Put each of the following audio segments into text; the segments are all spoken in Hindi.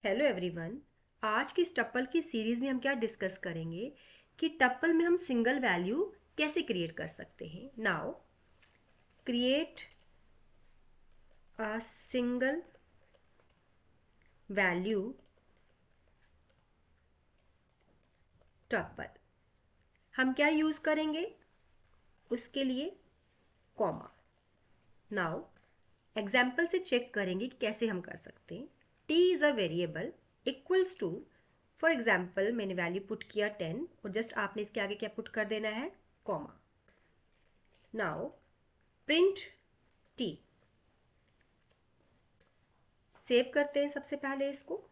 Hello everyone. आज की इस टप्पल की सीरीज़ में हम क्या डिस्कस करेंगे कि टप्पल में हम सिंगल वैल्यू कैसे क्रिएट कर सकते हैं। Now create a single value tuple. हम क्या यूज़ करेंगे उसके लिए? कॉमा। नाउ एग्जाम्पल से चेक करेंगे कि कैसे हम कर सकते हैं। T is a variable equals to, for example मैंने वैल्यू पुट किया 10 और जस्ट आपने इसके आगे क्या पुट कर देना है? Comma. Now print T. Save करते हैं सबसे पहले इसको।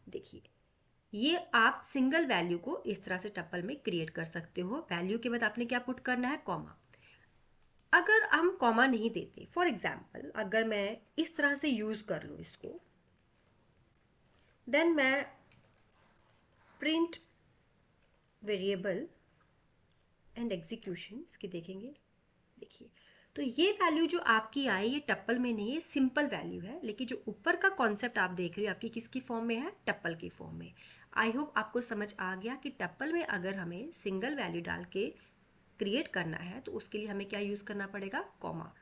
देखिए, ये आप सिंगल वैल्यू को इस तरह से टप्पल में क्रिएट कर सकते हो। वैल्यू के बाद आपने क्या पुट करना है? कॉमा। अगर हम कॉमा नहीं देते, फॉर एग्जाम्पल अगर मैं इस तरह से यूज कर लूँ इसको, देन मैं प्रिंट वेरिएबल एंड एग्जीक्यूशन इसकी देखेंगे। देखिए, तो ये वैल्यू जो आपकी आई ये टप्पल में नहीं है, सिंपल वैल्यू है, लेकिन जो ऊपर का कॉन्सेप्ट आप देख रहे हो आपकी किसकी फॉर्म में है? टप्पल की फॉर्म में। आई होप आपको समझ आ गया कि टप्पल में अगर हमें सिंगल वैल्यू डाल के क्रिएट करना है तो उसके लिए हमें क्या यूज़ करना पड़ेगा? कॉमा।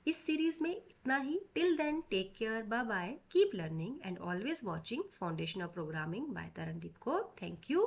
इस सीरीज में इतना ही। Till then take care, bye bye, keep learning and always watching foundation of programming by Tarandeep Kaur. Thank you.